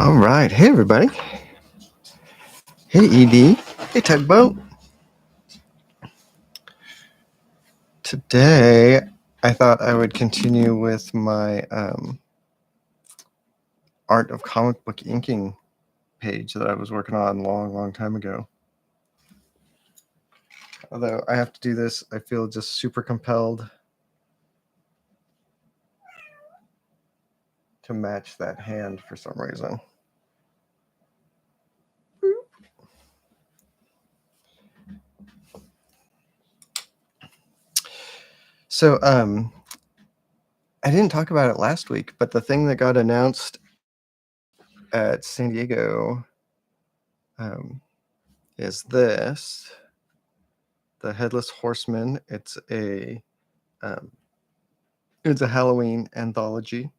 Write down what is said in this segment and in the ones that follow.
All right. Hey, everybody. Hey, ED. Hey, Tugboat. Today, I thought I would continue with my art of comic book inking page that I was working on a long time ago. Although I have to do this, I feel just super compelled to match that hand for some reason. So, I didn't talk about it last week, but the thing that got announced at San Diego is this, the Headless Horseman. It's a Halloween anthology,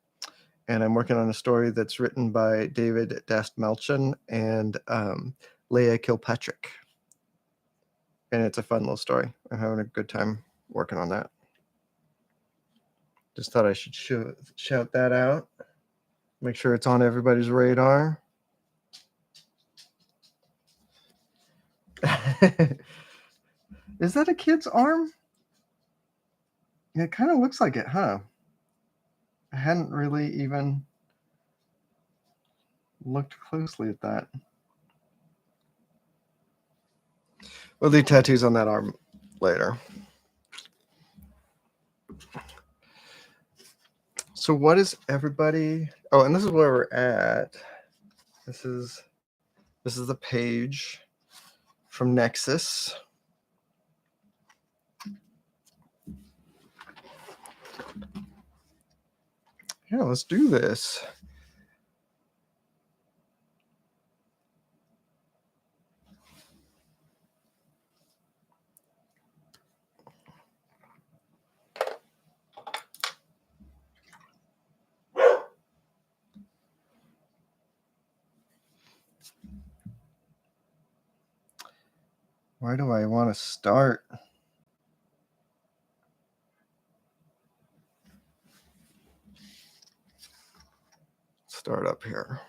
and I'm working on a story that's written by David Dastmalchian and Leah Kilpatrick, and it's a fun little story. I'm having a good time working on that. Just thought I should shout that out, make sure it's on everybody's radar. Is that a kid's arm? It kind of looks like it, huh? I hadn't really even looked closely at that. We'll do tattoos on that arm later. So what is everybody? Oh, and this is where we're at. This is the page from Nexus. Yeah, let's do this. Where do I want to start? Start up here.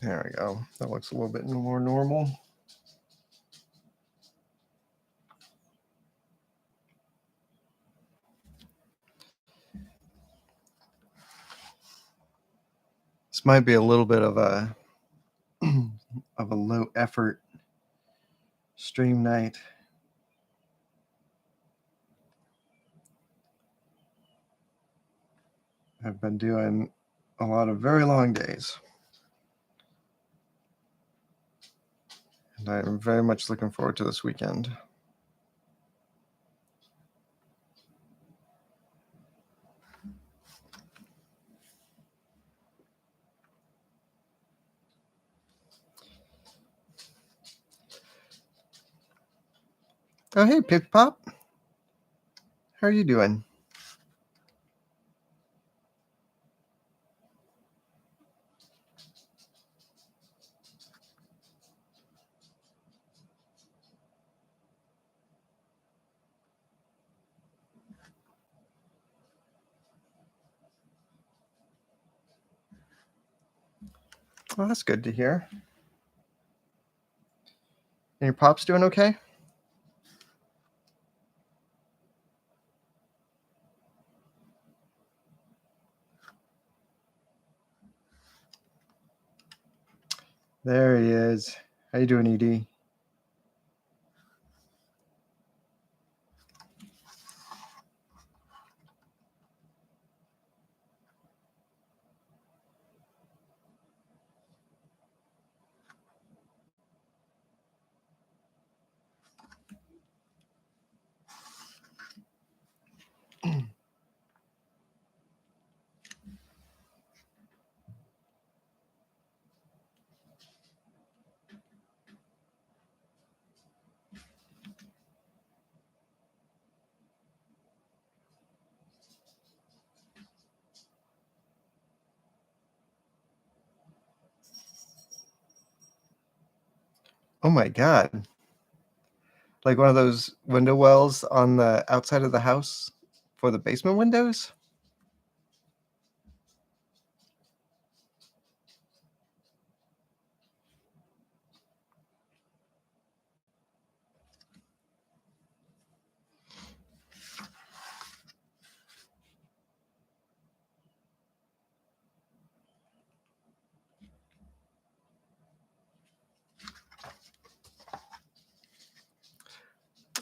There we go. That looks a little bit more normal. This might be a little bit of a low effort stream night. I've been doing a lot of very long days, and I'm very much looking forward to this weekend. Oh, hey, Pip Pop. How are you doing? Well, that's good to hear. And your pop's doing okay? There he is. How you doing, ED? Oh my God. Like one of those window wells on the outside of the house for the basement windows?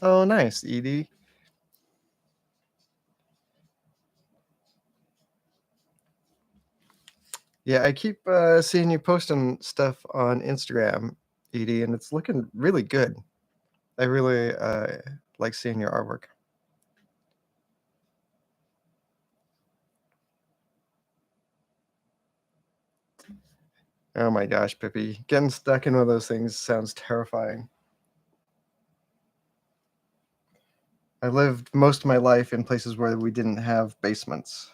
Oh, nice, Edie. Yeah, I keep seeing you posting stuff on Instagram, Edie, and it's looking really good. I really like seeing your artwork. Oh my gosh, Pippi. Getting stuck in one of those things sounds terrifying. I lived most of my life in places where we didn't have basements,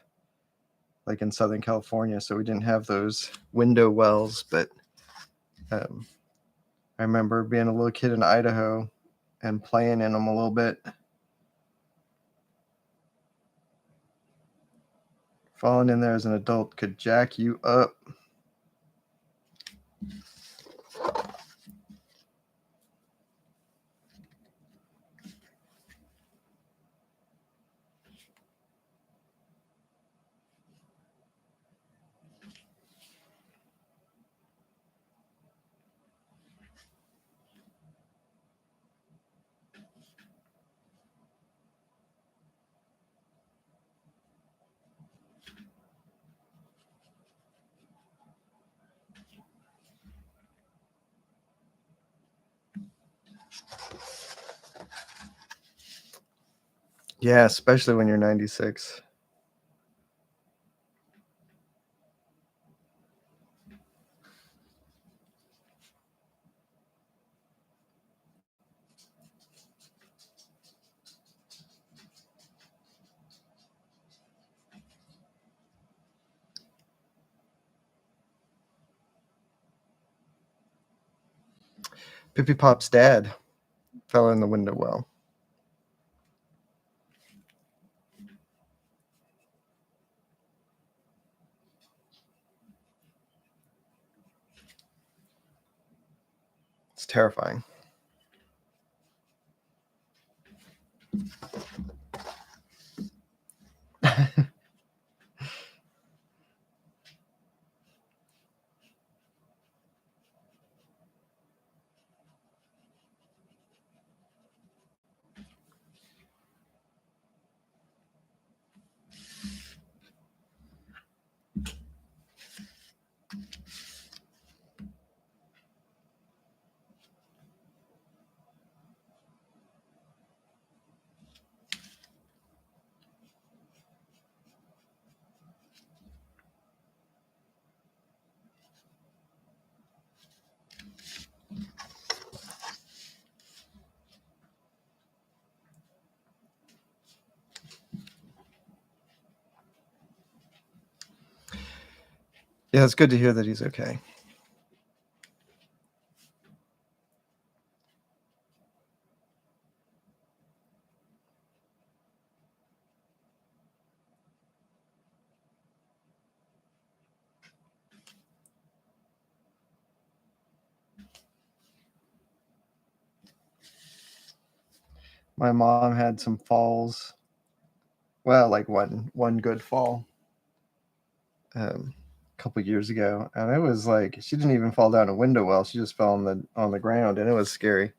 like in Southern California, so we didn't have those window wells. But um, I remember being a little kid in Idaho and playing in them a little bit. Falling in there as an adult could jack you up. Yeah, especially when you're 96. Pippi Pop's dad fell in the window well. It's terrifying. Yeah, it's good to hear that he's okay. My mom had some falls. Well, like one good fall a couple years ago, and it was like she didn't even fall down a window well. She just fell on the ground, and it was scary.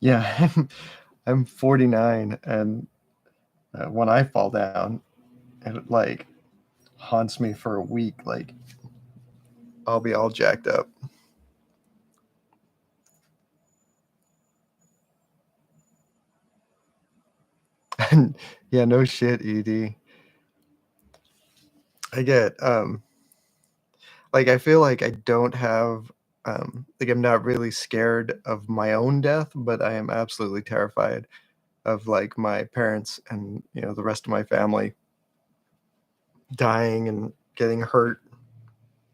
Yeah, I'm 49, and when I fall down, it like haunts me for a week. Like I'll be all jacked up. Yeah, no shit, Ed. I get like I feel like I don't have like I'm not really scared of my own death, but I am absolutely terrified of like my parents and the rest of my family dying and getting hurt.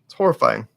It's horrifying.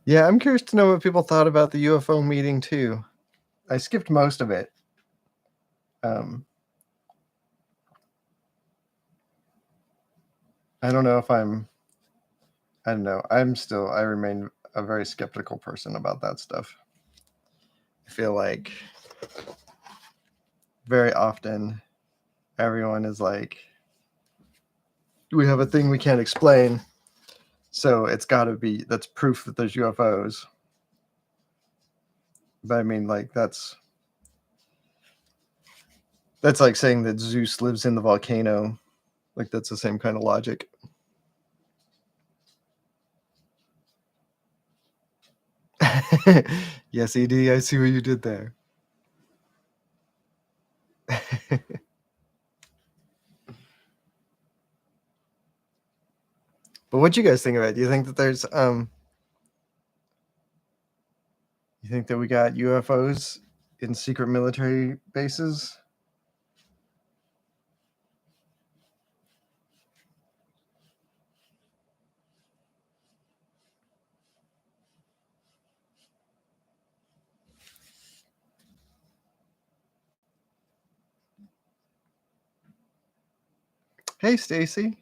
Yeah, I'm curious to know what people thought about the UFO meeting too. I skipped most of it. Um, I don't know if I don't know. I remain a very skeptical person about that stuff. I feel like very often everyone is like, we have a thing we can't explain, so it's got to be that's proof that there's UFOs. But I mean, like that's like saying that Zeus lives in the volcano. Like that's the same kind of logic. Yes, Ed, I see what you did there. But what do you guys think of it? Do you think that there's you think that we got UFOs in secret military bases? Hey, Stacy.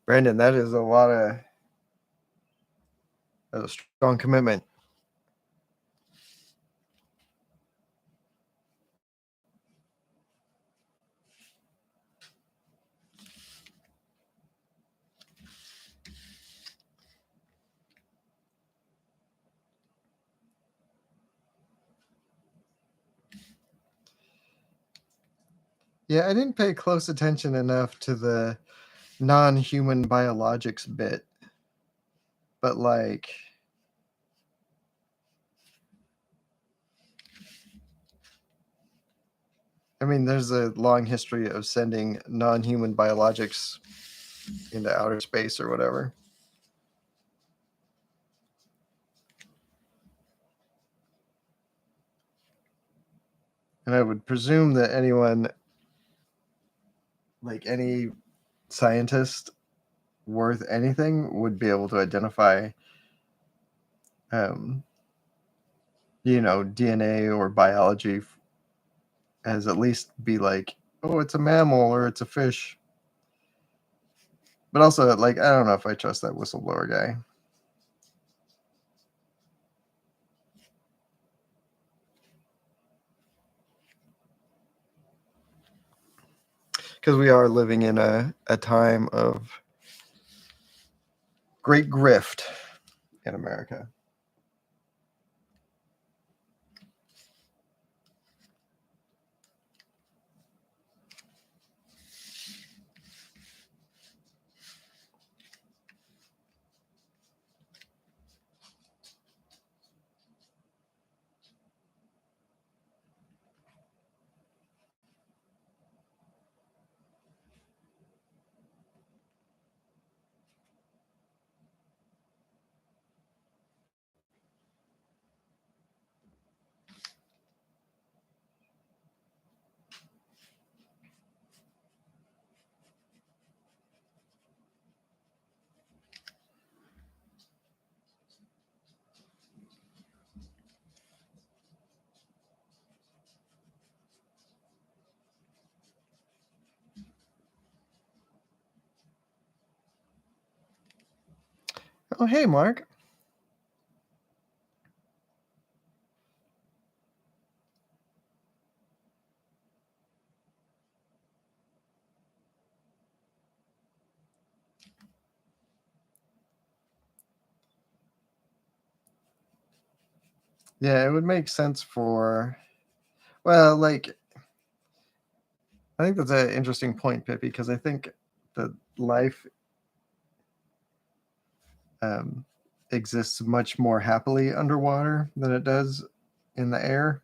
Brandon, that is a lot of that's a strong commitment. Yeah, I didn't pay close attention enough to the non-human biologics bit, but like I mean, there's a long history of sending non-human biologics into outer space or whatever. And I would presume that anyone, like any scientist worth anything, would be able to identify, um, DNA or biology as at least be like, oh, it's a mammal or it's a fish. But also, like, I don't know if I trust that whistleblower guy. Because we are living in a time of great grift in America. Oh, hey, Mark. Yeah, it would make sense for, well, like, I think that's an interesting point, Pippi, because I think that life um, exists much more happily underwater than it does in the air.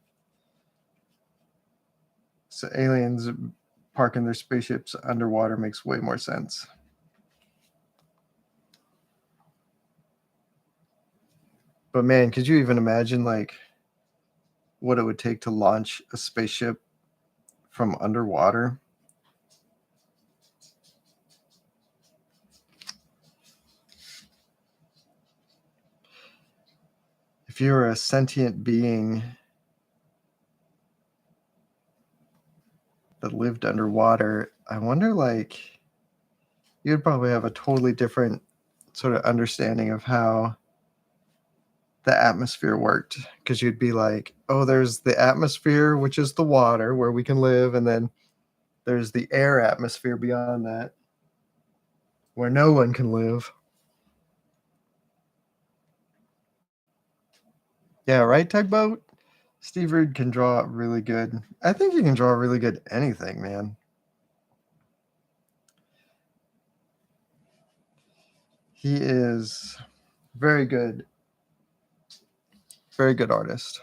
So aliens parking their spaceships underwater makes way more sense. But man, could you even imagine like what it would take to launch a spaceship from underwater? If you were a sentient being that lived underwater, I wonder like you'd probably have a totally different sort of understanding of how the atmosphere worked, because you'd be like, oh, there's the atmosphere, which is the water where we can live, and then there's the air atmosphere beyond that where no one can live. Yeah, right, Tugboat? Steve Rude can draw really good. I think he can draw really good anything, man. He is very good, very good artist.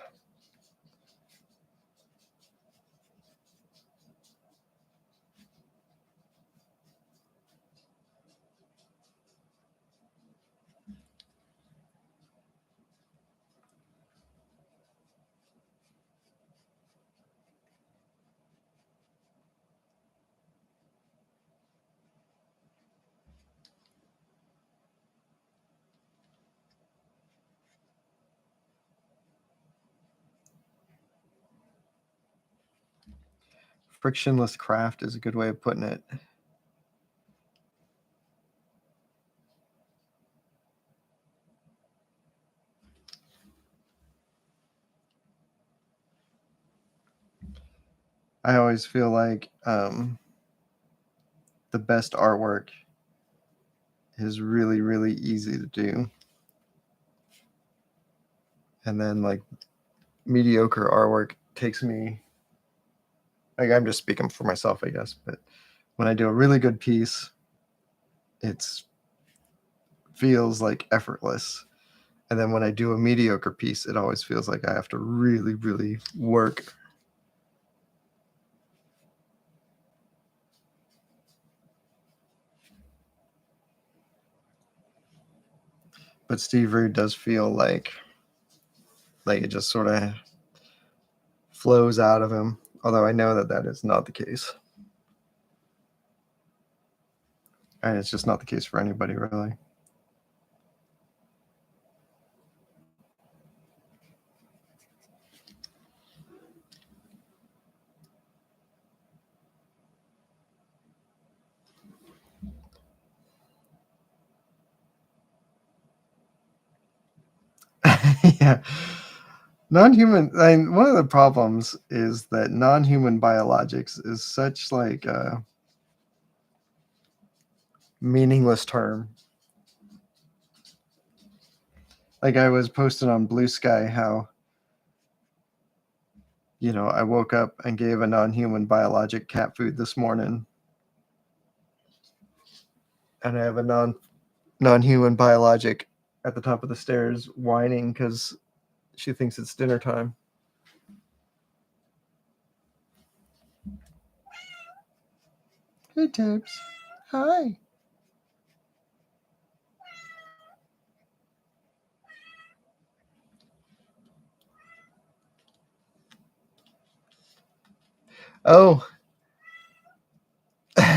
Frictionless craft is a good way of putting it. I always feel like the best artwork is really, really easy to do. And then, like, mediocre artwork takes me, like, I'm just speaking for myself, I guess, but when I do a really good piece, it's feels like effortless. And then when I do a mediocre piece, it always feels like I have to really, really work. But Steve Rude does feel like it just sort of flows out of him. Although I know that that is not the case, and it's just not the case for anybody really. Yeah, non-human. I mean, one of the problems is that non-human biologics is such like a meaningless term. Like I was posting on BlueSky how I woke up and gave a non-human biologic cat food this morning, and I have a non-human biologic at the top of the stairs whining because she thinks it's dinner time. Hey, Tibbs. Hi. Oh,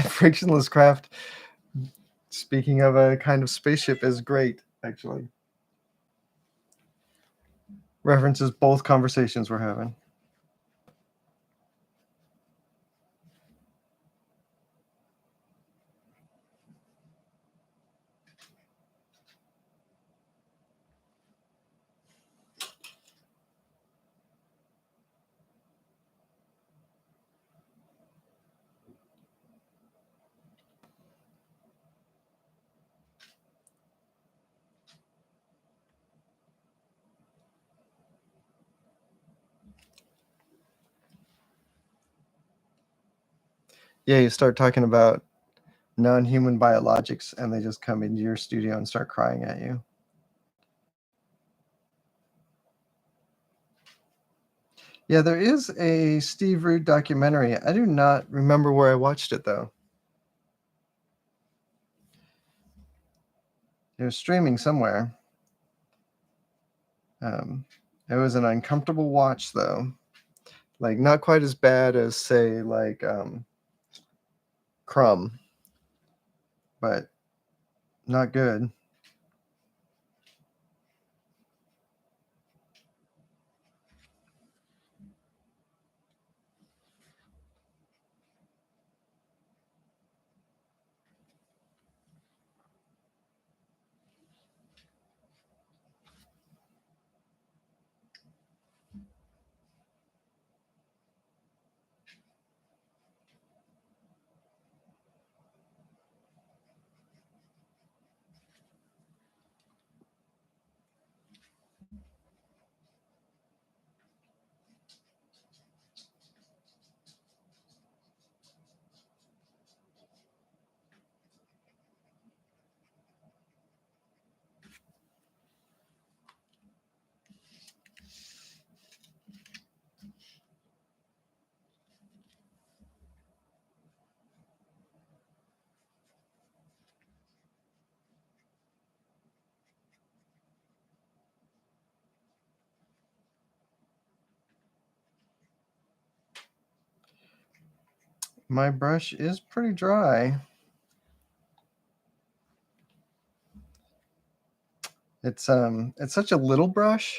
frictionless craft. Speaking of a kind of spaceship, is great, actually. References both conversations we're having. Yeah, you start talking about non-human biologics and they just come into your studio and start crying at you. Yeah, there is a Steve Rude documentary. I do not remember where I watched it though. It was streaming somewhere. It was an uncomfortable watch though. Like not quite as bad as say like Crumb, but not good. My brush is pretty dry. It's such a little brush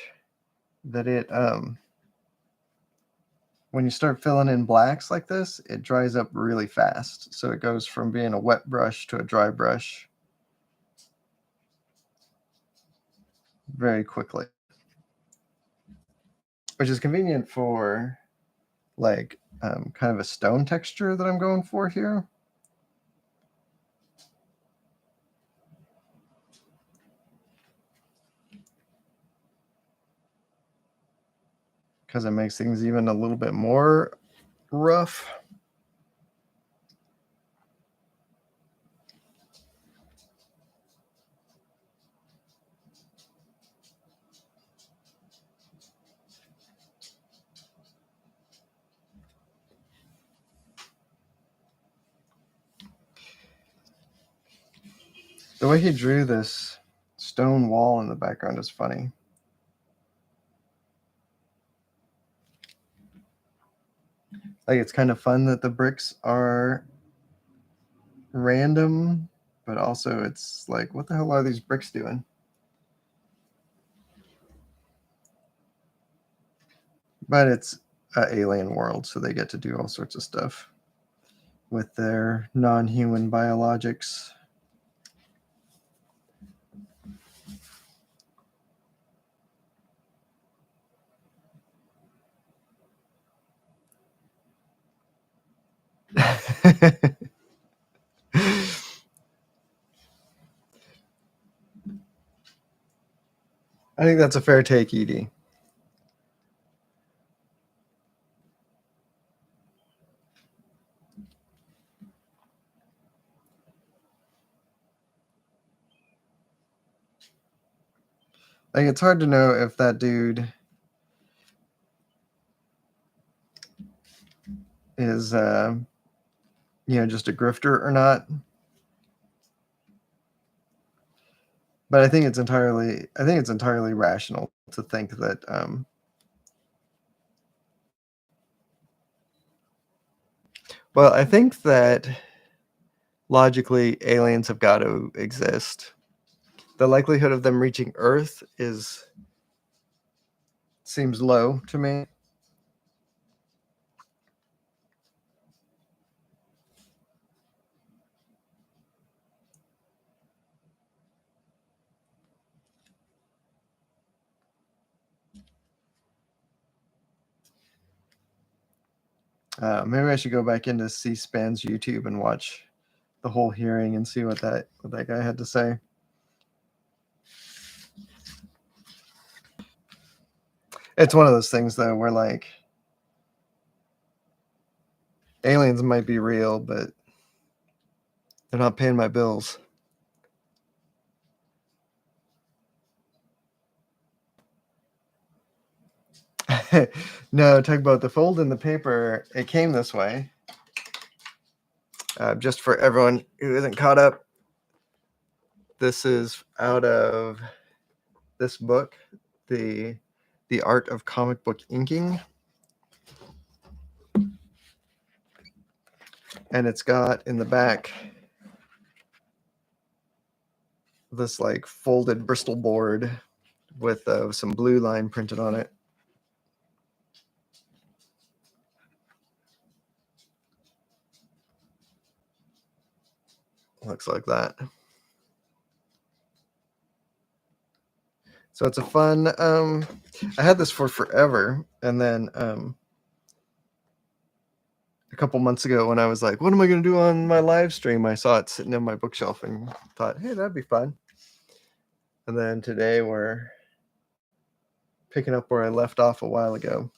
that it when you start filling in blacks like this, it dries up really fast. So it goes from being a wet brush to a dry brush very quickly, which is convenient for like kind of a stone texture that I'm going for here. Because it makes things even a little bit more rough. The way he drew this stone wall in the background is funny. Like it's kind of fun that the bricks are random, but also it's like, what the hell are these bricks doing? But it's an alien world, so they get to do all sorts of stuff with their non-human biologics. I think that's a fair take, Edie. Like it's hard to know if that dude is just a grifter or not. But I think it's entirely rational to think that well, I think that logically aliens have got to exist. The likelihood of them reaching Earth seems low to me. Maybe I should go back into C-SPAN's YouTube and watch the whole hearing and see what that guy had to say. It's one of those things though where like Aliens might be real, but they're not paying my bills. No, talk about the fold in the paper. It came this way. Just for everyone who isn't caught up, this is out of this book, the Art of Comic Book Inking, and it's got in the back this like folded Bristol board with some blue line printed on it. Looks like that. So it's a fun. I had this for forever, and then a couple months ago, when I was like, "What am I going to do on my live stream?" I saw it sitting on my bookshelf and thought, "Hey, that'd be fun." And then today we're picking up where I left off a while ago.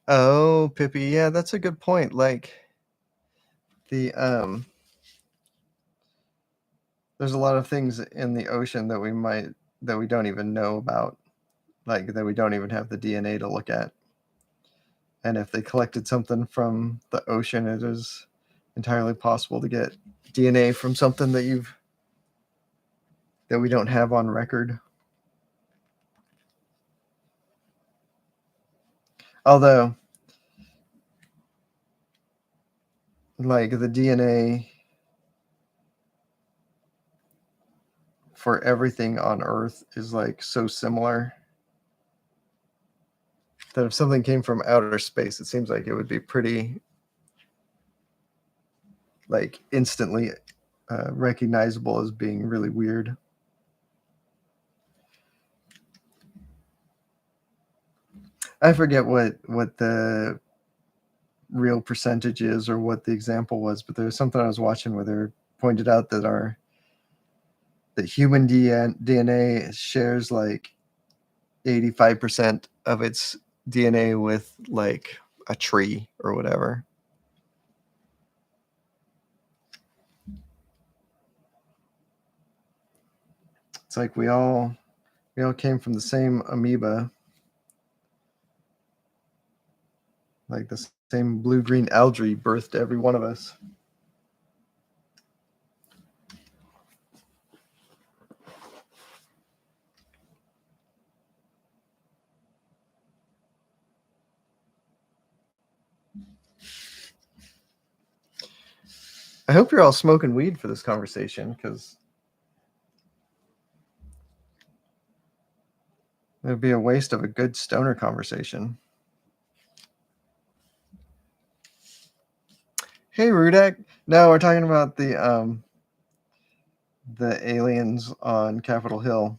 Oh, Pippi, yeah, that's a good point. Like the there's a lot of things in the ocean that we don't even know about, like that we don't even have the DNA to look at. And if they collected something from the ocean, it is entirely possible to get DNA from something that we don't have on record. Although, like the DNA for everything on Earth is like so similar that if something came from outer space, it seems like it would be pretty like instantly recognizable as being really weird. I forget what the real percentage is or what the example was, but there was something I was watching where they pointed out that human DNA shares like 85% of its DNA with like a tree or whatever. It's like we all came from the same amoeba, like the same blue-green algae birthed every one of us. I hope you're all smoking weed for this conversation, because it would be a waste of a good stoner conversation. Hey, Rudak. No, we're talking about the aliens on Capitol Hill.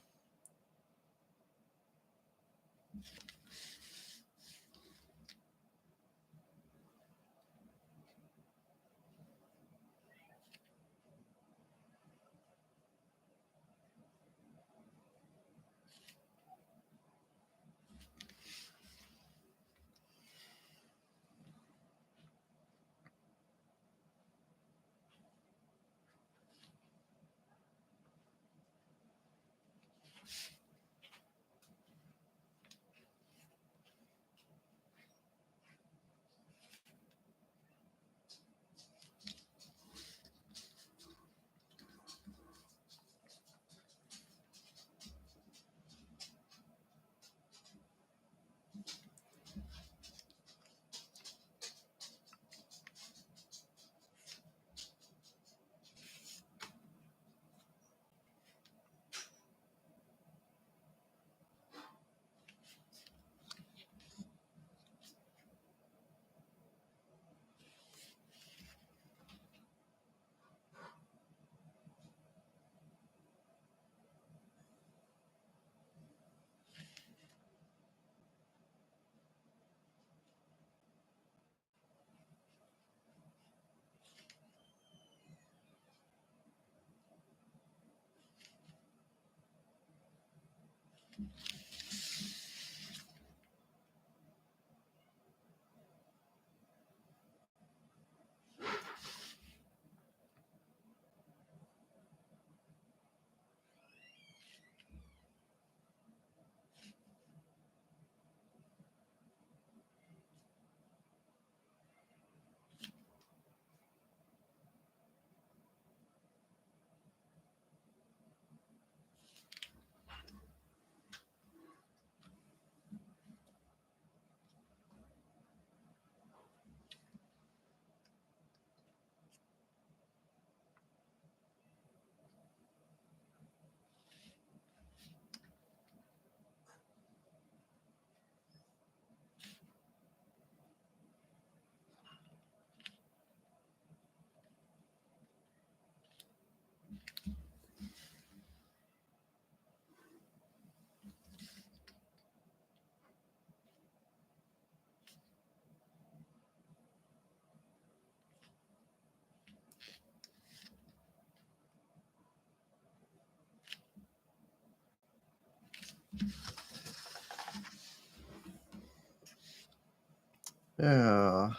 Yeah.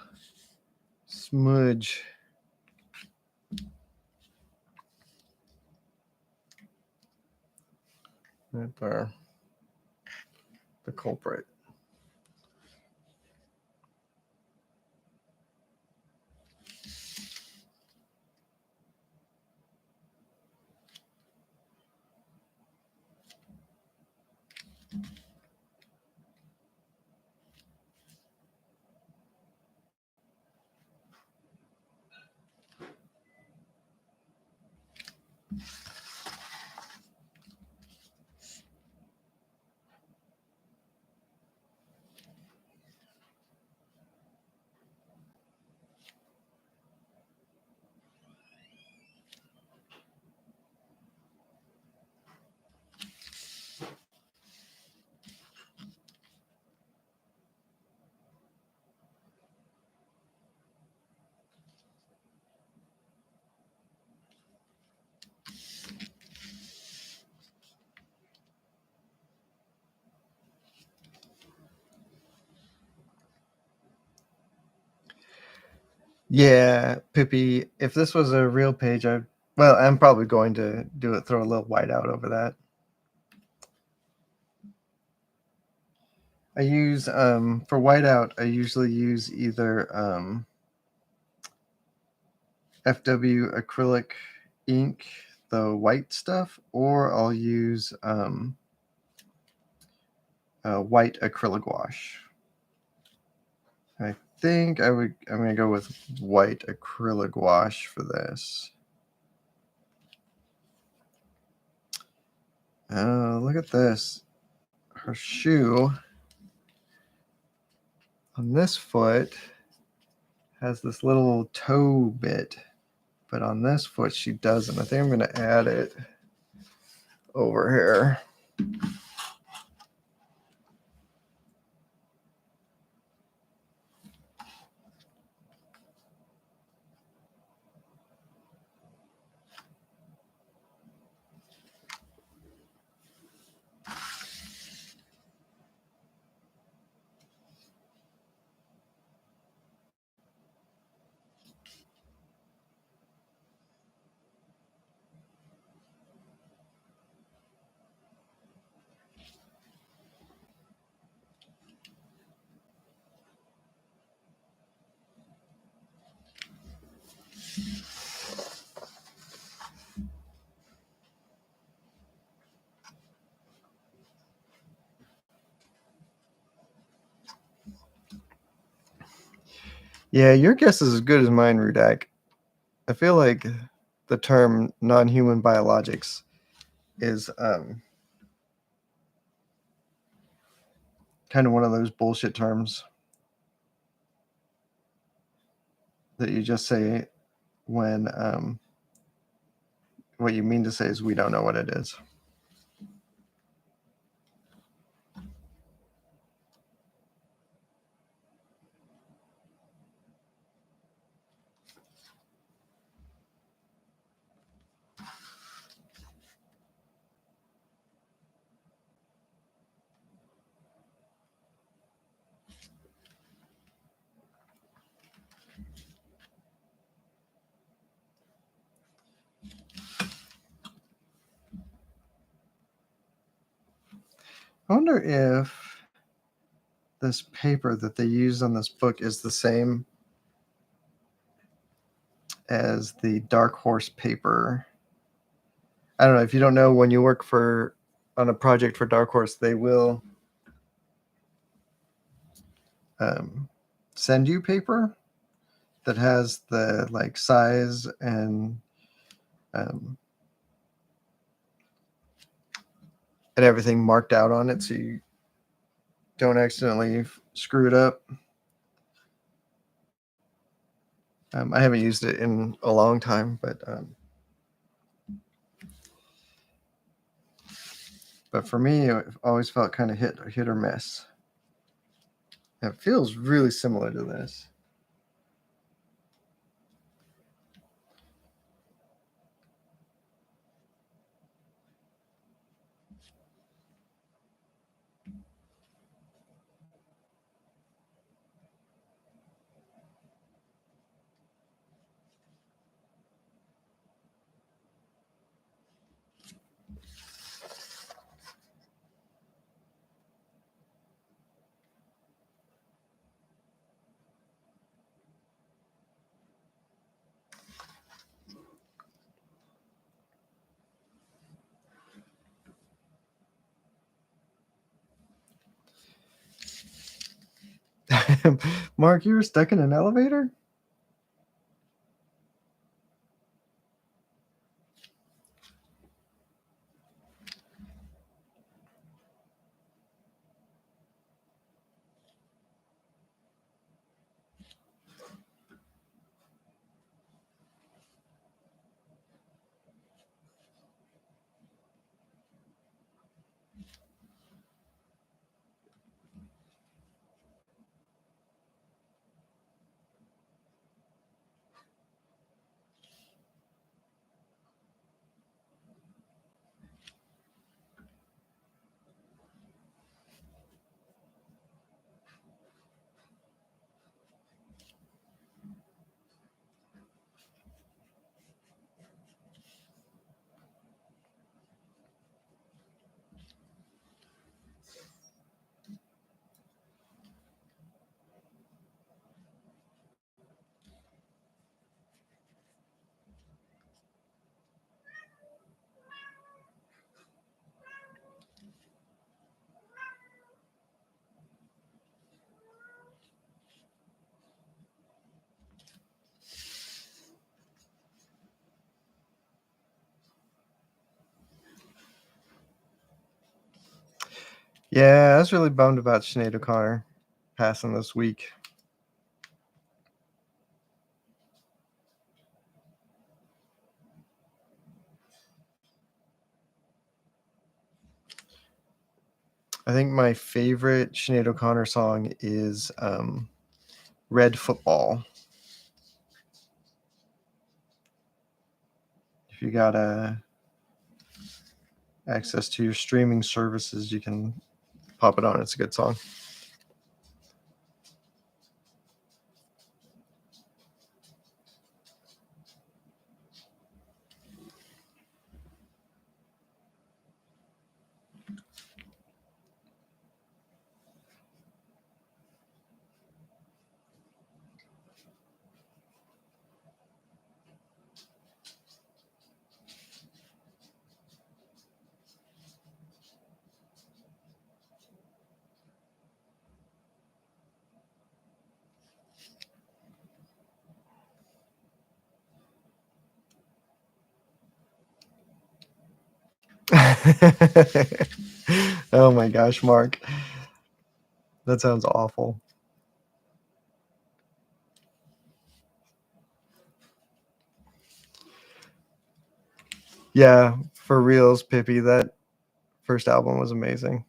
Smudge. Right there. The culprit. Yeah, Pippi, if this was a real page, I'm probably going to throw a little white out over that. I use, for whiteout, I usually use either FW acrylic ink, the white stuff, or I'll use white acrylic wash. I think I'm going to go with white acrylic wash for this. Look at this. Her shoe on this foot has this little toe bit, but on this foot she doesn't. I think I'm going to add it over here. Yeah, your guess is as good as mine, Rudak. I feel like the term non-human biologics is kind of one of those bullshit terms that you just say when what you mean to say is we don't know what it is. I wonder if this paper that they use on this book is the same as the Dark Horse paper. I don't know. If you don't know, when you work on a project for Dark Horse, they will send you paper that has the like size and everything marked out on it, so you don't accidentally screw it up. I haven't used it in a long time, but for me, it always felt kind of hit or miss. It feels really similar to this. Mark, you were stuck in an elevator? Yeah, I was really bummed about Sinead O'Connor passing this week. I think my favorite Sinead O'Connor song is Red Football. If you got access to your streaming services, you can pop it on. It's a good song. Oh my gosh, Mark. That sounds awful. Yeah, for reals, Pippi, that first album was amazing.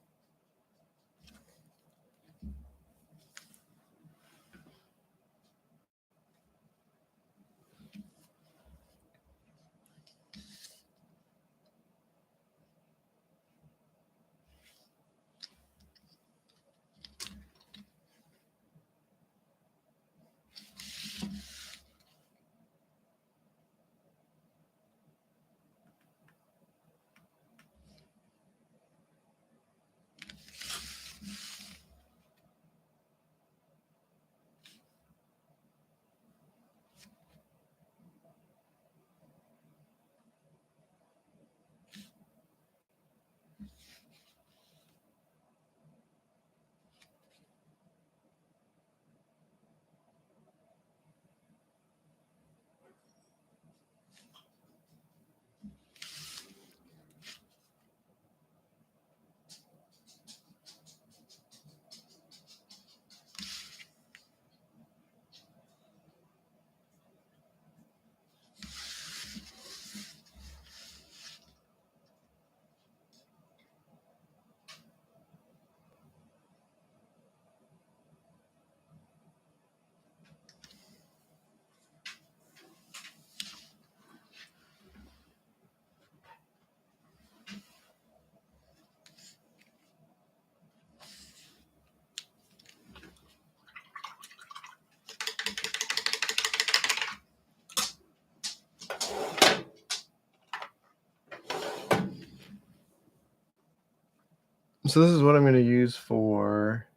So this is what I'm going to use for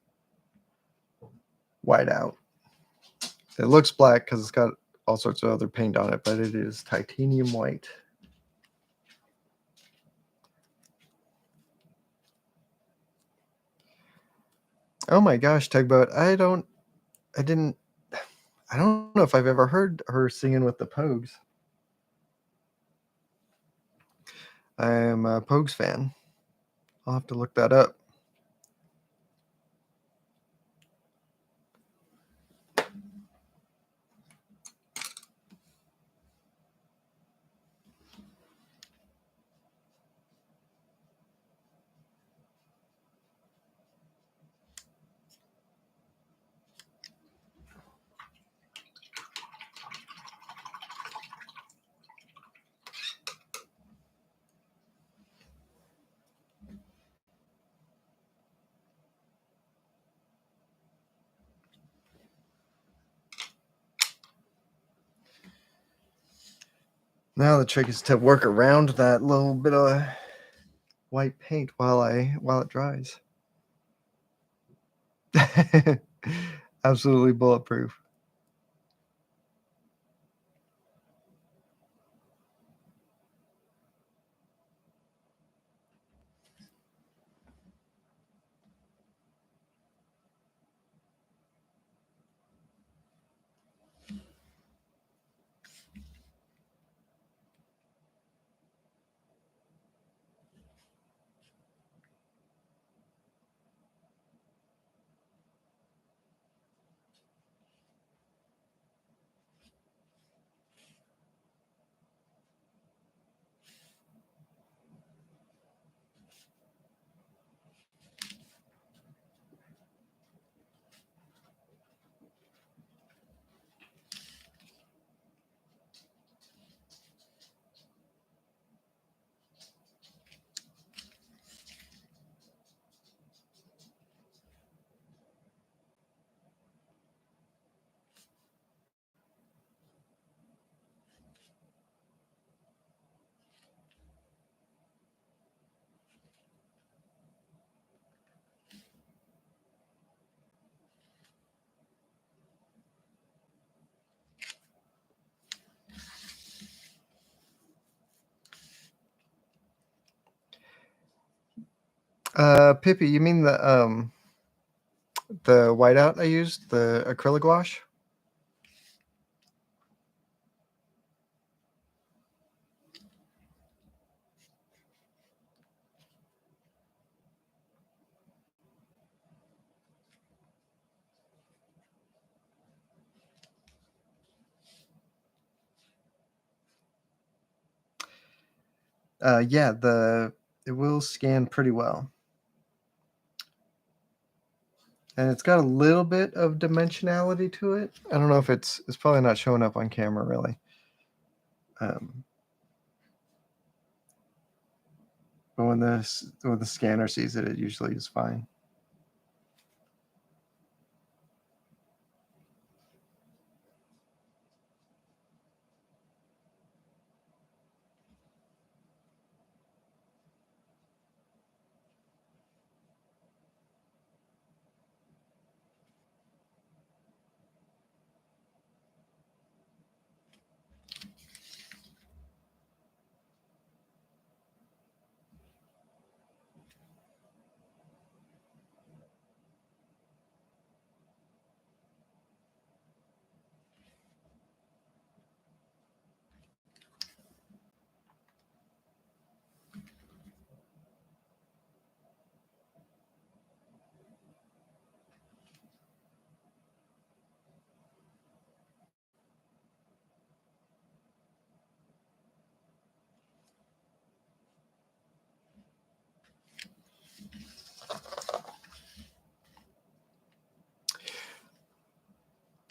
whiteout. It looks black because it's got all sorts of other paint on it, but it is titanium white. Oh my gosh, Tugboat! I don't know if I've ever heard her singing with the Pogues. I am a Pogues fan. I'll have to look that up. Now the trick is to work around that little bit of white paint while it dries. Absolutely bulletproof. Pippi, you mean the whiteout I used, the acrylic gouache? Yeah, it will scan pretty well. And it's got a little bit of dimensionality to it. I don't know if it's probably not showing up on camera really. But when the scanner sees it, it usually is fine.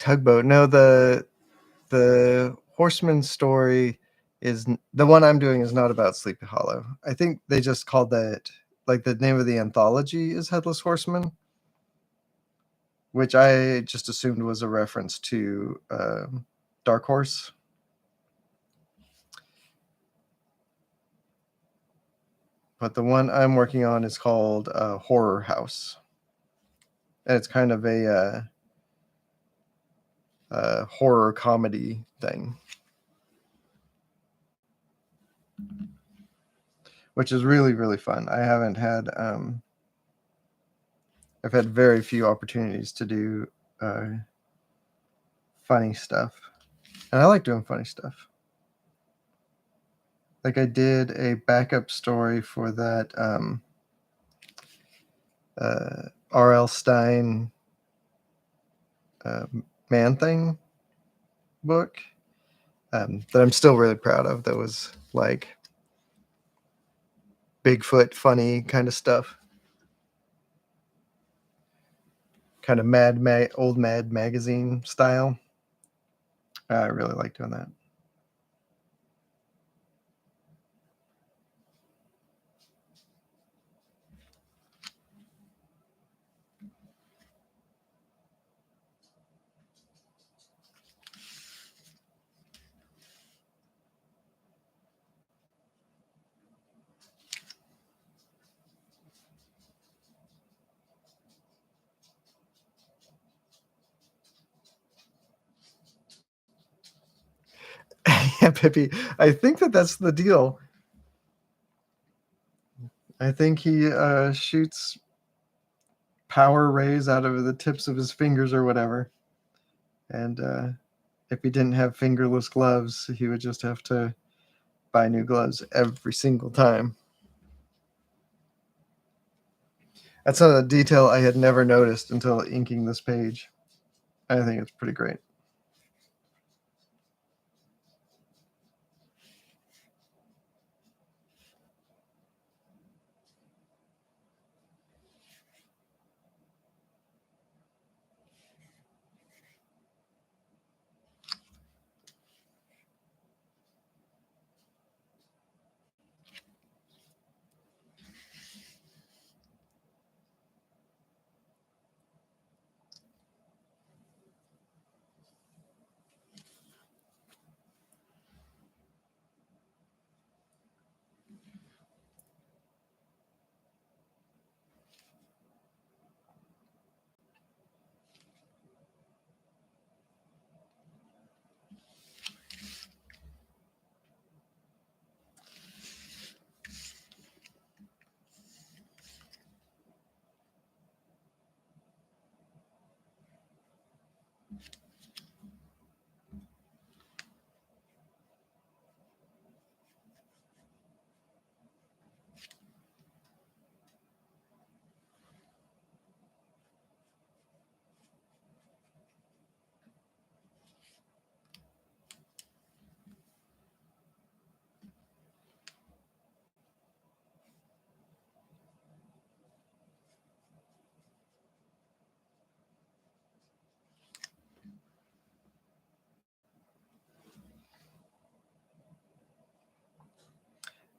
Tugboat. No, the Horseman story is the one I'm doing is not about Sleepy Hollow. I think they just called that, like, the name of the anthology is Headless Horseman, which I just assumed was a reference to Dark Horse. But the one I'm working on is called Horror House. And it's kind of a horror comedy thing, which is really, really fun. I haven't had, I've had very few opportunities to do funny stuff. And I like doing funny stuff. Like I did a backup story for that R.L. Stine Man Thing book that I'm still really proud of. That was like Bigfoot funny kind of stuff. Kind of old Mad magazine style. I really like doing that. Yeah, Pippi. I think that's the deal. I think he shoots power rays out of the tips of his fingers or whatever. And if he didn't have fingerless gloves, he would just have to buy new gloves every single time. That's a detail I had never noticed until inking this page. I think it's pretty great.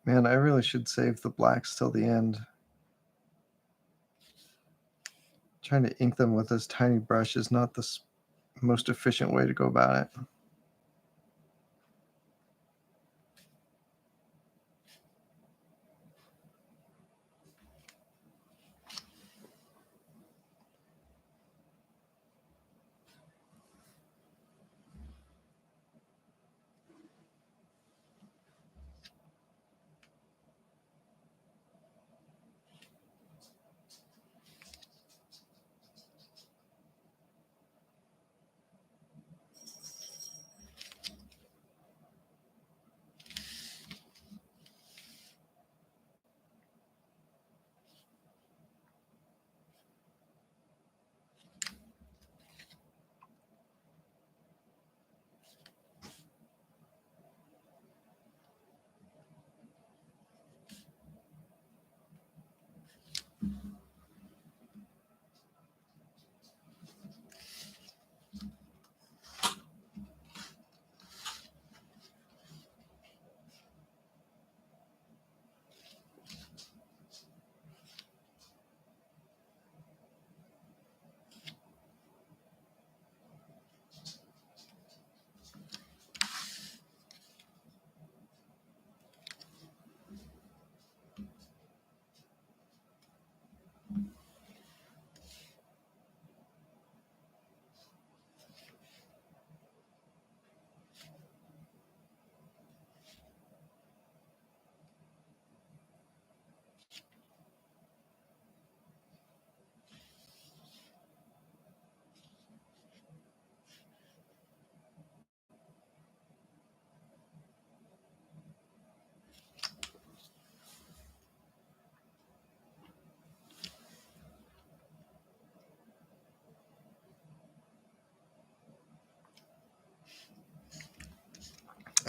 Man, I really should save the blacks till the end. Trying to ink them with this tiny brush is not the most efficient way to go about it.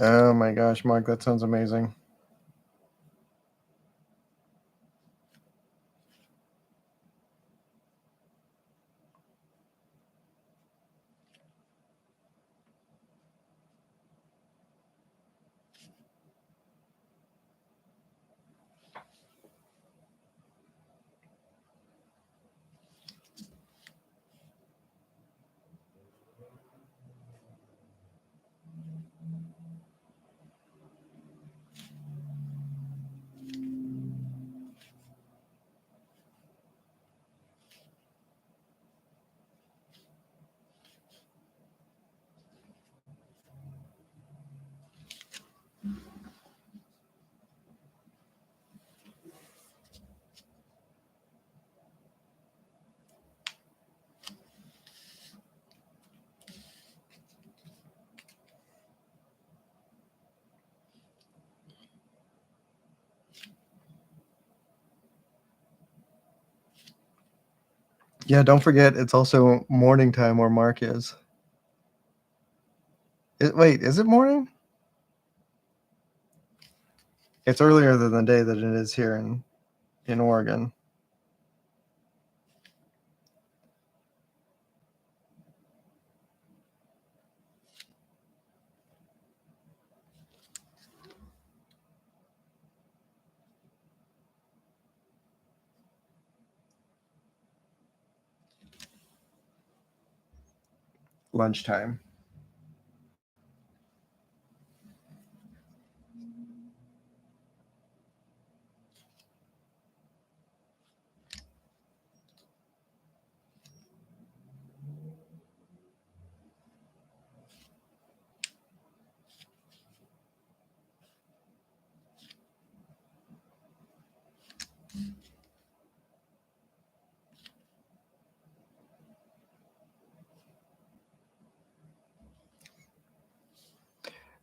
Oh my gosh, Mark, that sounds amazing. Yeah, don't forget, it's also morning time where Mark is. Wait, is it morning? It's earlier than the day that it is here in Oregon. Lunchtime.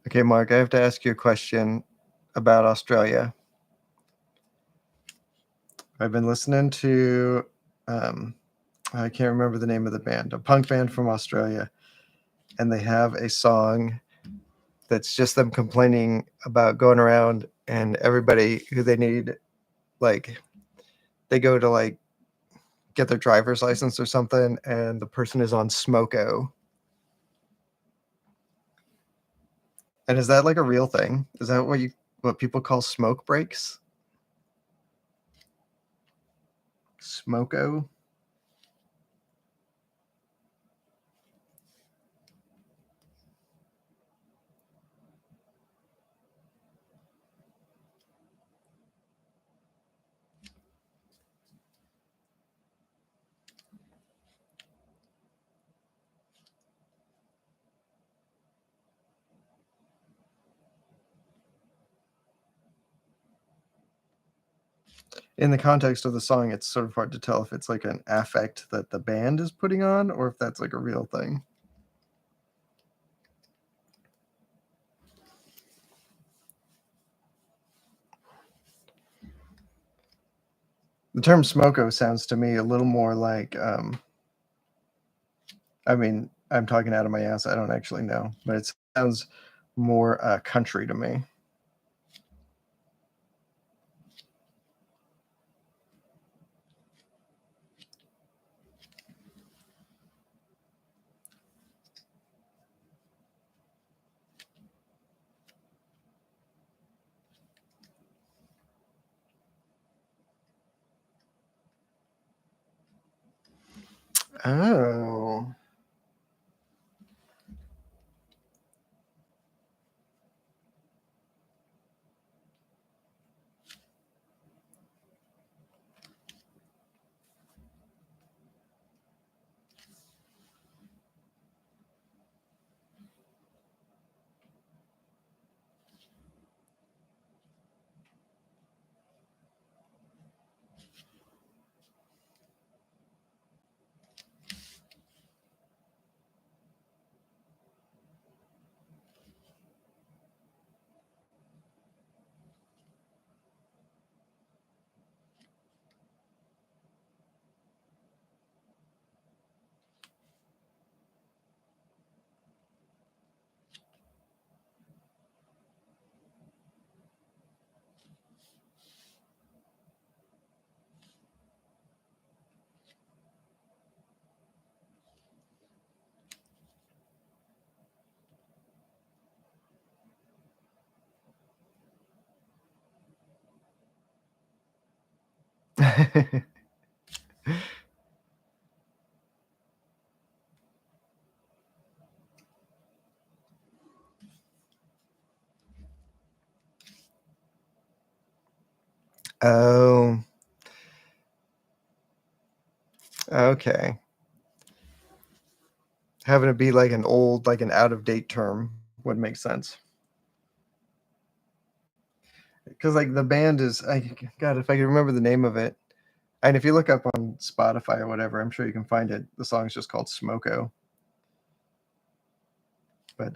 Okay, Mark, I have to ask you a question about Australia. I've been listening to, I can't remember the name of the band, a punk band from Australia, and they have a song that's just them complaining about going around and everybody who they need, like, they go to like get their driver's license or something, and the person is on Smoko. And is that like a real thing? Is that what people call smoke breaks? Smoko? In the context of the song, it's sort of hard to tell if it's like an affect that the band is putting on or if that's like a real thing. The term smoko sounds to me a little more like, I mean, I'm talking out of my ass. I don't actually know, but it sounds more country to me. Oh. Oh, okay. Having it be like an old, like an out of date term would make sense. Because like the band is, God, if I could remember the name of it, and if you look up on Spotify or whatever, I'm sure you can find it. The song's just called Smoko. But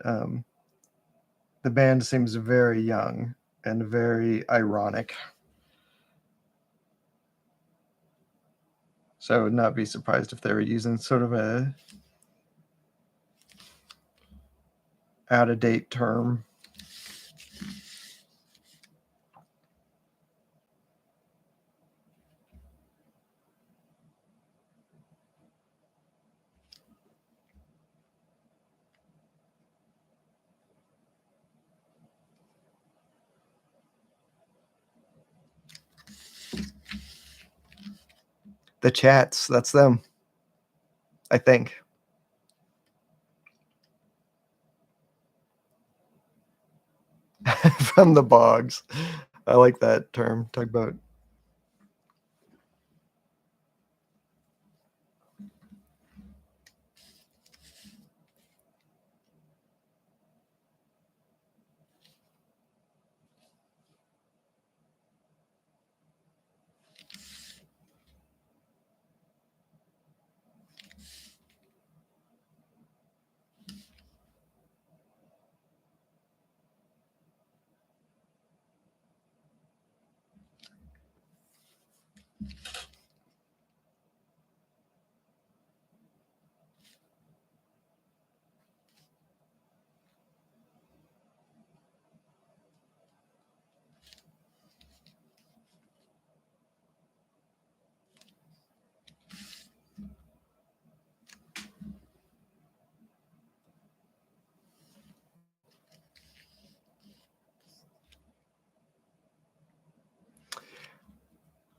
the band seems very young and very ironic. So I would not be surprised if they were using sort of a out of date term. The chats, that's them, I think. From the bogs. I like that term. Talk about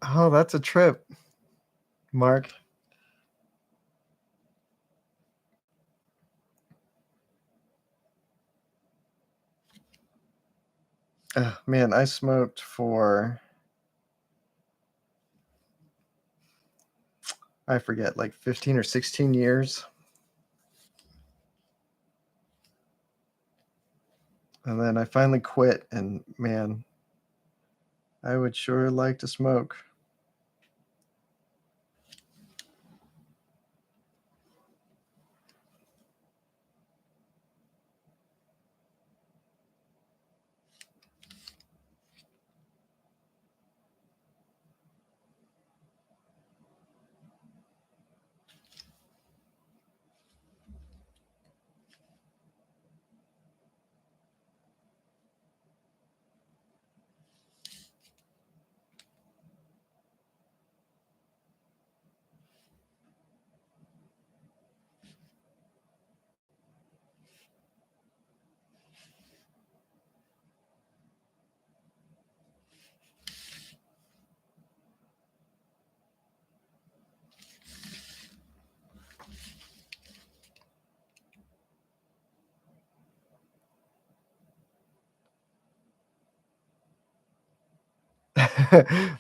oh, that's a trip, Mark. Man, I smoked for, I forget, like 15 or 16 years. And then I finally quit, and man, I would sure like to smoke.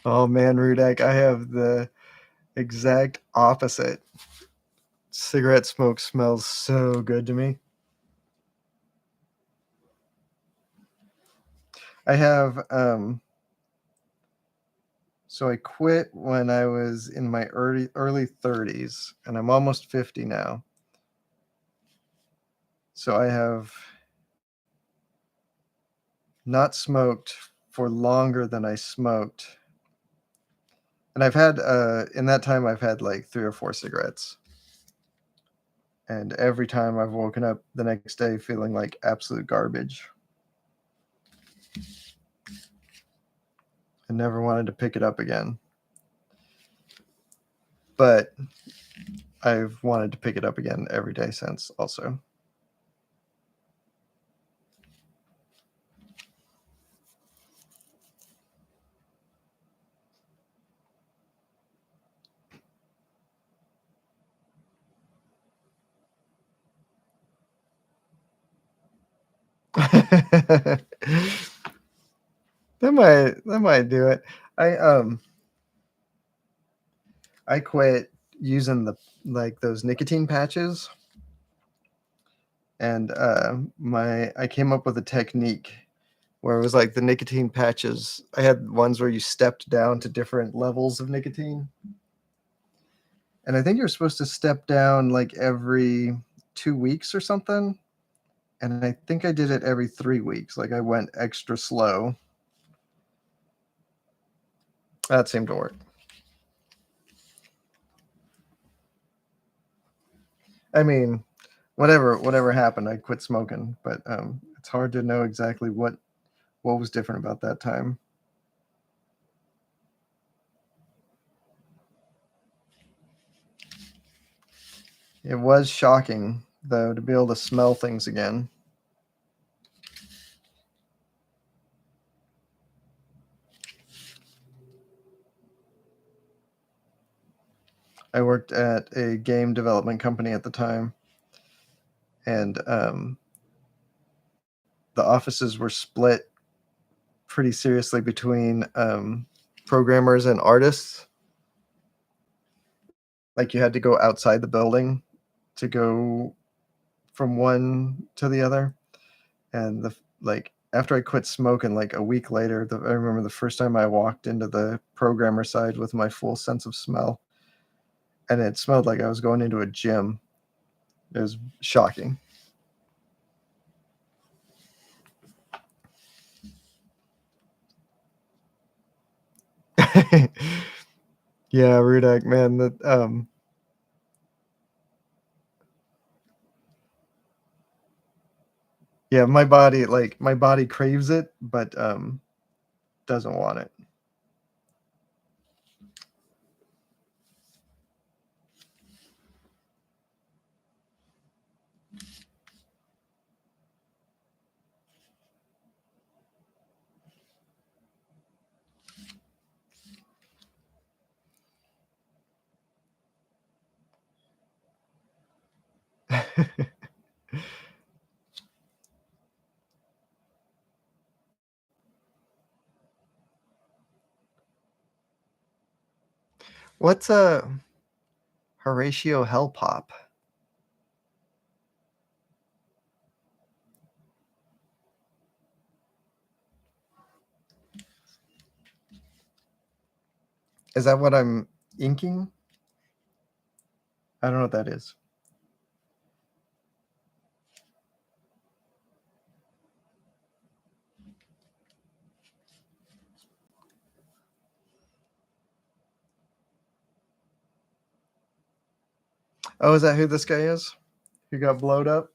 Oh man, Rudak, I have the exact opposite. Cigarette smoke smells so good to me. I have so I quit when I was in my early 30s, and I'm almost 50 now. So I have not smoked for longer than I smoked. And I've had in that time I've had like 3 or 4 cigarettes. And every time I've woken up the next day feeling like absolute garbage. I never wanted to pick it up again. But I've wanted to pick it up again every day since also. That might do it. I quit using those nicotine patches, and I came up with a technique where it was like the nicotine patches. I had ones where you stepped down to different levels of nicotine, and I think you're supposed to step down like every 2 weeks or something. And I think I did it every 3 weeks. Like I went extra slow. That seemed to work. I mean, whatever happened, I quit smoking, but it's hard to know exactly what was different about that time. It was shocking though to be able to smell things again. I worked at a game development company at the time, and the offices were split pretty seriously between programmers and artists. Like you had to go outside the building to go from one to the other. And after I quit smoking, like a week later, I remember the first time I walked into the programmer side with my full sense of smell, and it smelled like I was going into a gym. It was shocking. Yeah, Rudak, man, that yeah, my body craves it, but doesn't want it. What's a Horatio Hell Pop? Is that what I'm inking? I don't know what that is. Oh, is that who this guy is? Who got blowed up?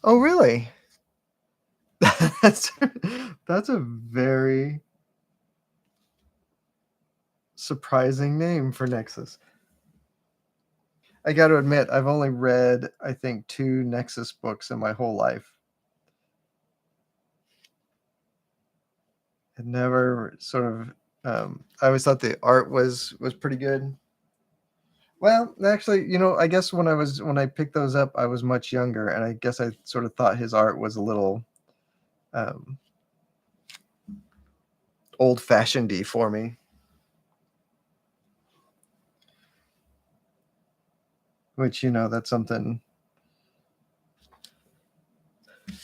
Oh, really? that's that's a very surprising name for Nexus. I got to admit, I've only read I think 2 Nexus books in my whole life. It never sort of. I always thought the art was pretty good. Well, actually, I guess when I picked those up, I was much younger, and I guess I sort of thought his art was a little um, old-fashioned-y for me, which that's something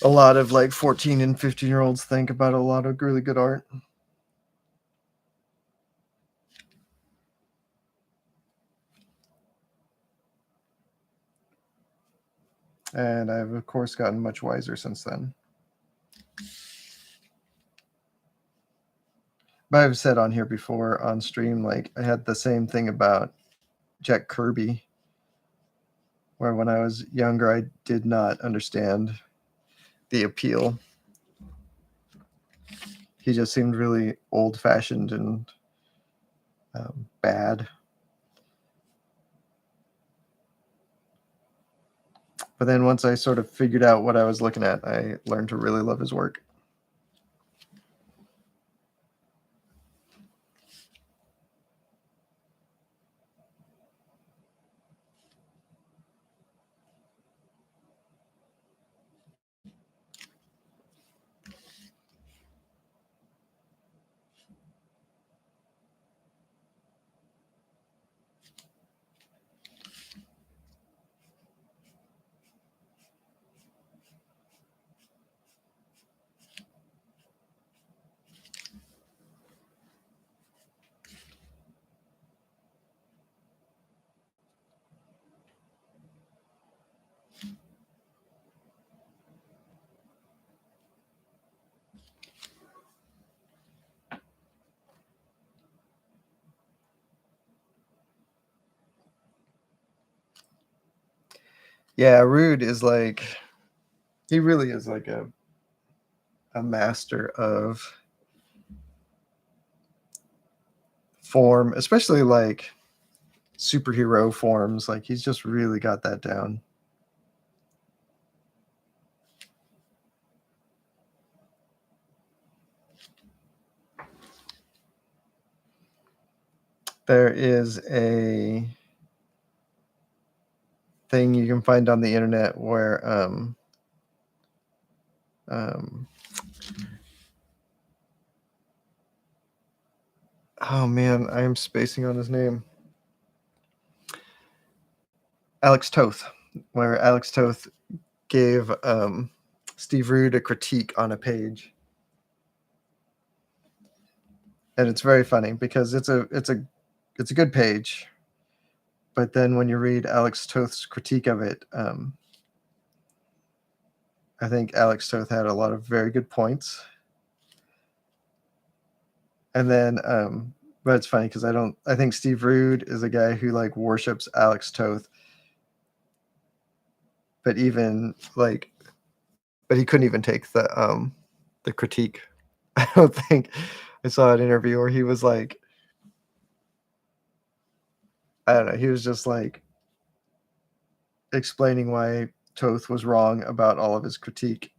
a lot of like 14 and 15-year-olds think about a lot of really good art. And I've of course gotten much wiser since then. But I've said on here before on stream, like I had the same thing about Jack Kirby, where when I was younger, I did not understand the appeal. He just seemed really old-fashioned and bad. But then once I sort of figured out what I was looking at, I learned to really love his work. Yeah, Rude is like, he really is like a master of form, especially like superhero forms. Like he's just really got that down. There is a thing you can find on the internet where oh man, I am spacing on his name. Alex Toth, where Alex Toth gave Steve Rude a critique on a page. And it's very funny because it's a good page. But then when you read Alex Toth's critique of it, I think Alex Toth had a lot of very good points. And then, but it's funny because I think Steve Rude is a guy who like worships Alex Toth. But even like, but he couldn't even take the critique. I don't think I saw an interview where he was like, I don't know, he was just like explaining why Toth was wrong about all of his critique.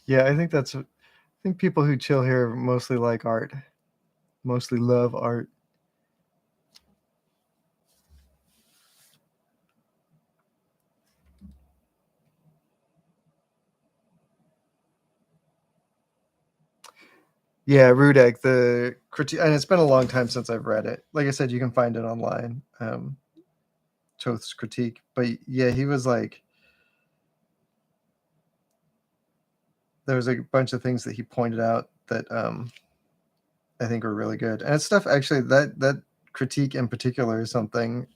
Yeah, I think people who chill here mostly like art, mostly love art. Yeah, Rudek, the critique, and it's been a long time since I've read it. Like I said, you can find it online. Toth's critique, but yeah, he was like, there was a bunch of things that he pointed out that I think were really good, and it's stuff actually that critique in particular is something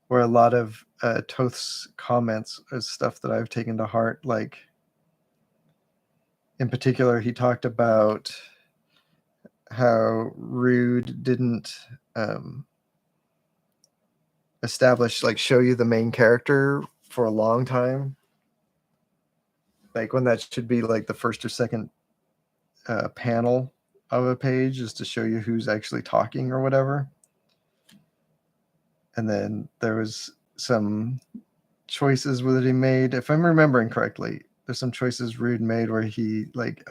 where a lot of Toth's comments is stuff that I've taken to heart. Like in particular, he talked about how Rude didn't establish, like, show you the main character for a long time, like when that should be like the first or second panel of a page, is to show you who's actually talking or whatever. And then there was some choices that he made, if I'm remembering correctly. There's some choices Rude made where he like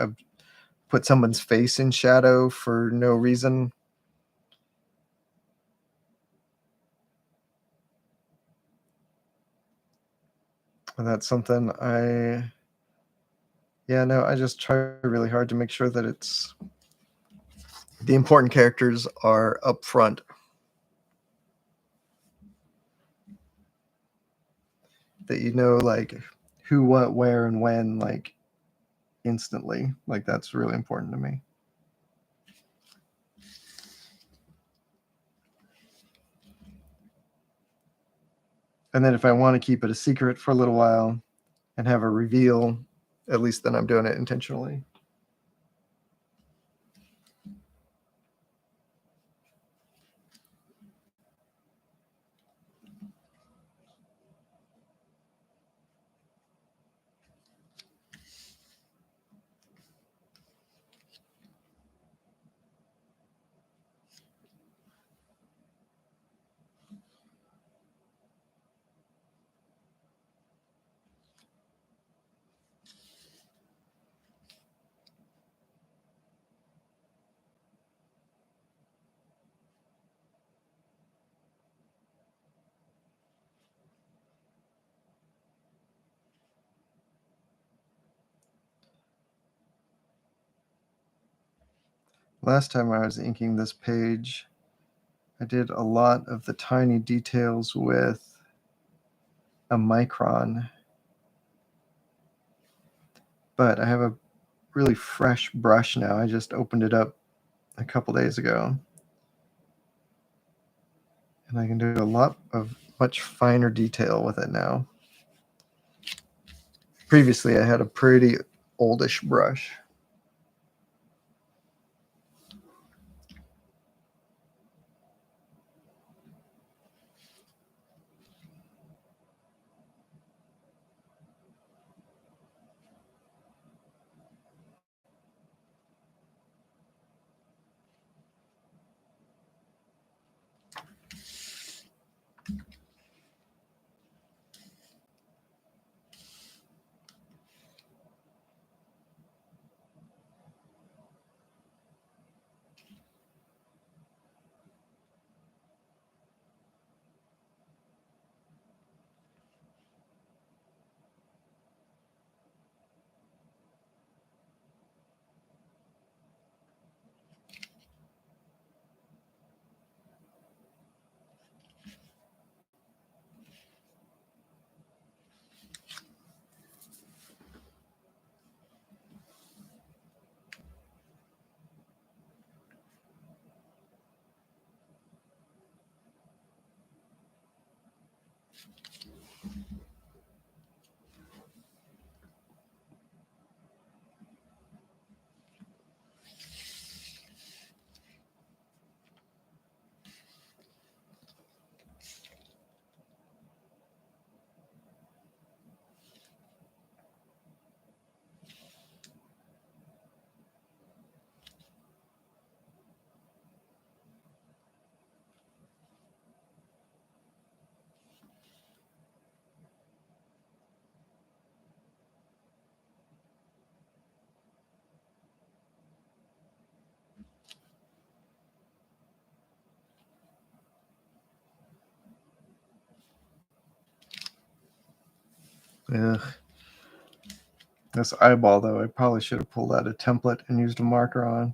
put someone's face in shadow for no reason. And that's something I just try really hard to make sure that it's the important characters are up front. That you know, like who, what, where, and when, like instantly. Like that's really important to me. And then if I want to keep it a secret for a little while and have a reveal, at least then I'm doing it intentionally. Last time I was inking this page, I did a lot of the tiny details with a micron, but I have a really fresh brush now. I just opened it up a couple days ago, and I can do a lot of much finer detail with it now. Previously, I had a pretty oldish brush. Ugh. This eyeball, though, I probably should have pulled out a template and used a marker on.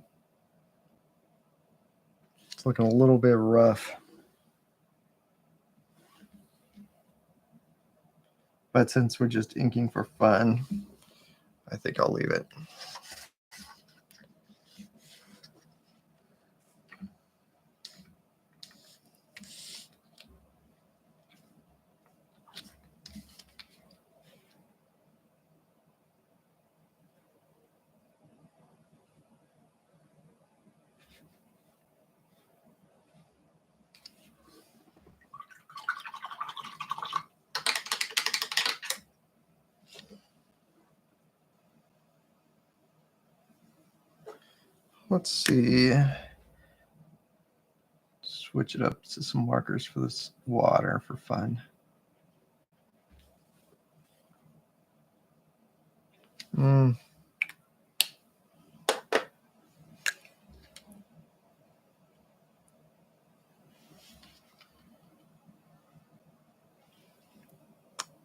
It's looking a little bit rough. But since we're just inking for fun, I think I'll leave it. Let's see. Switch it up to some markers for this water for fun.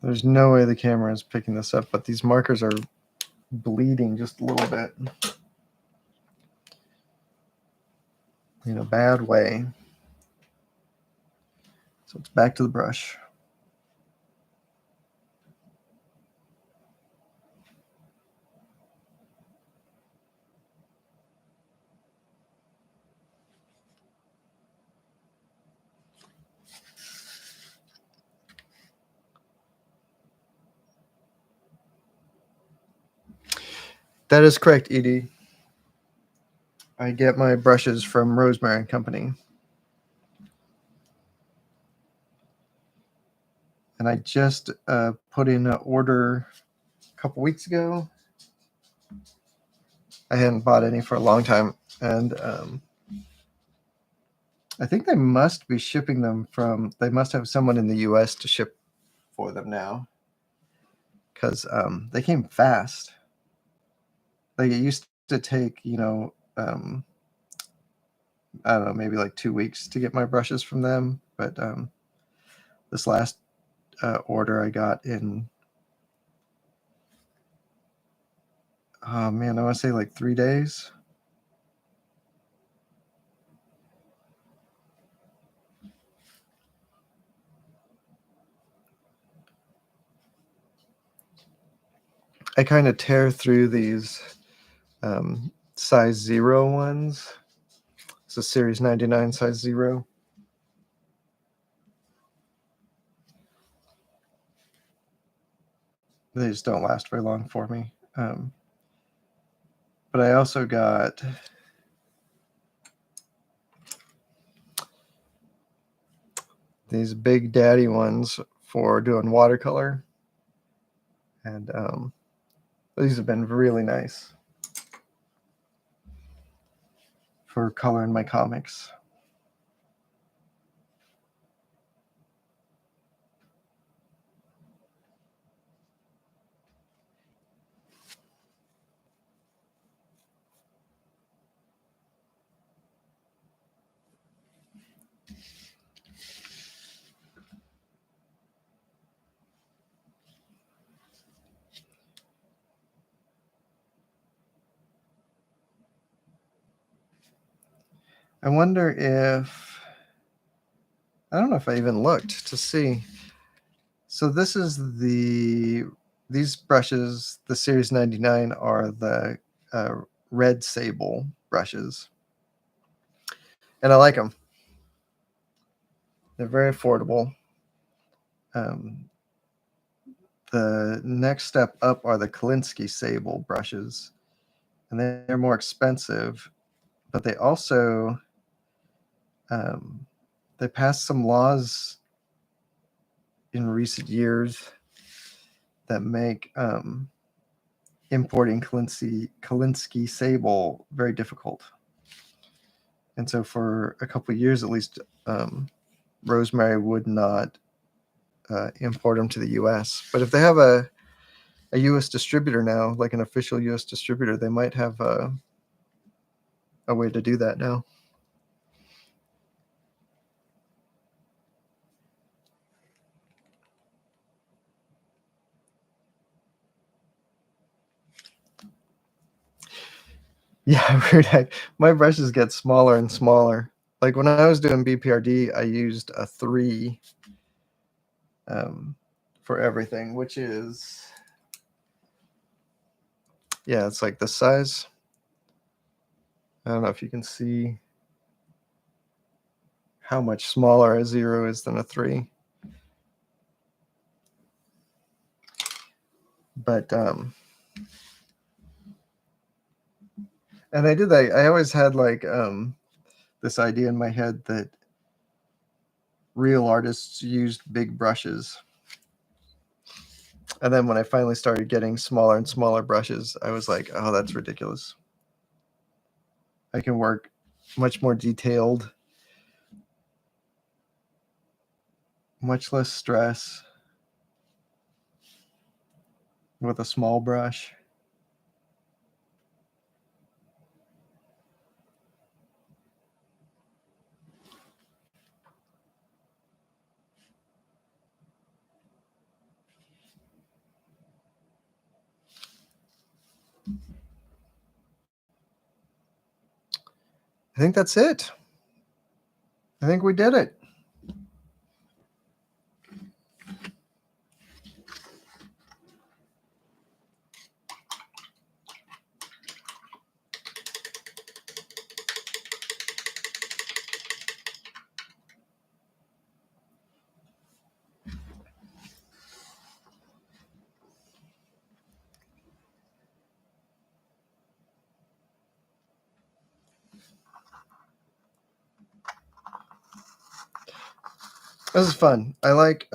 There's no way the camera is picking this up, but these markers are bleeding just a little bit. In a bad way. So it's back to the brush. That is correct, Edie. I get my brushes from Rosemary and Company. And I just put in an order a couple weeks ago. I hadn't bought any for a long time. And I think they must be shipping them from, they must have someone in the US to ship for them now. Because they came fast. Like it used to take, I don't know, maybe like 2 weeks to get my brushes from them. But this last order I got in, oh man, I want to say like 3 days. I kind of tear through these size 0 ones. It's a Series 99 size 0. They just don't last very long for me. But I also got these Big Daddy ones for doing watercolor. And these have been really nice for coloring my comics. I wonder if, I don't know if I even looked to see. So this is these brushes, the Series 99 are the red sable brushes. And I like them. They're very affordable. The next step up are the Kolinsky sable brushes. And they're more expensive, but they also, they passed some laws in recent years that make importing Kolinsky sable very difficult. And so for a couple of years at least, Rosemary would not import them to the US. But if they have a US distributor now, like an official US distributor, they might have a way to do that now. Yeah, weird. My brushes get smaller and smaller. Like when I was doing B.P.R.D, I used a 3 for everything, which is, yeah, it's like this size. I don't know if you can see how much smaller a 0 is than a 3. But and I did that. I always had like this idea in my head that real artists used big brushes. And then when I finally started getting smaller and smaller brushes, I was like, oh, that's ridiculous. I can work much more detailed, much less stress with a small brush. I think that's it. I think we did it. This is fun. I like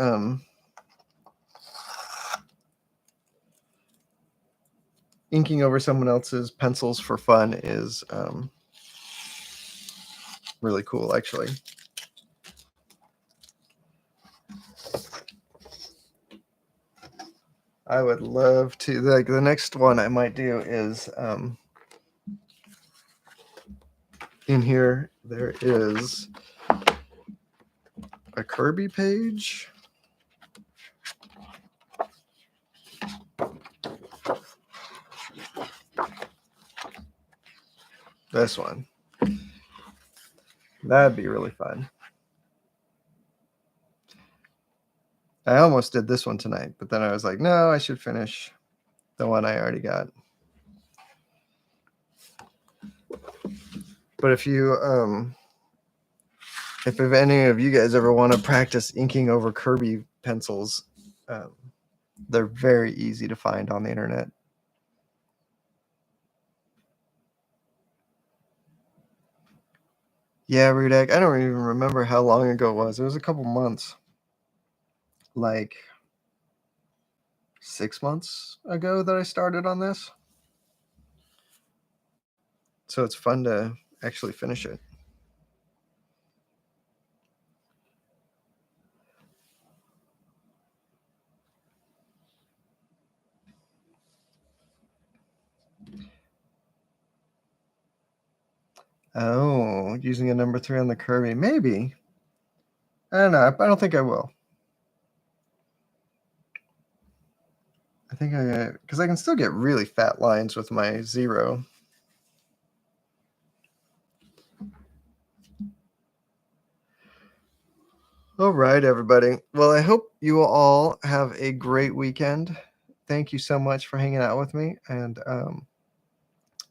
inking over someone else's pencils for fun is really cool, actually. I would love to. Like the next one I might do is in here. There is a Kirby page. This one. That'd be really fun. I almost did this one tonight, but then I was like, no, I should finish the one I already got. But if any of you guys ever want to practice inking over Kirby pencils, they're very easy to find on the internet. Yeah, Rudek, I don't even remember how long ago it was. It was a couple months. Like 6 months ago that I started on this. So it's fun to actually finish it. Oh, using a number 3 on the Kirby. Maybe. I don't know. I don't think I will. I think because I can still get really fat lines with my 0. All right, everybody. Well, I hope you all have a great weekend. Thank you so much for hanging out with me and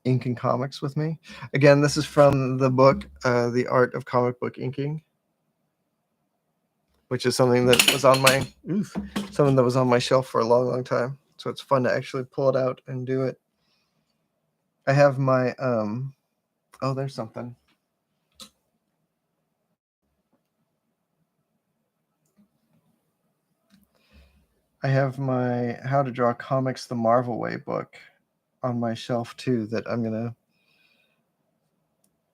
inking comics with me. Again, this is from the book, The Art of Comic Book Inking, which is something that was on my shelf for a long, long time. So it's fun to actually pull it out and do it. I have my oh, there's something. I have my How to Draw Comics the Marvel Way book on my shelf too that I'm gonna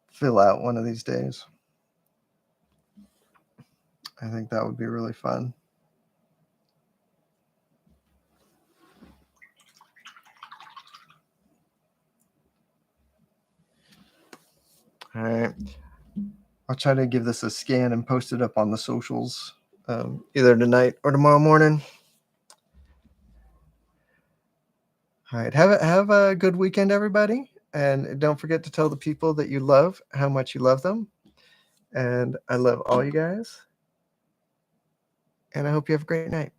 fill out one of these days. I think that would be really fun. All right. I'll try to give this a scan and post it up on the socials either tonight or tomorrow morning. All right. Have a good weekend, everybody. And don't forget to tell the people that you love how much you love them. And I love all you guys. And I hope you have a great night.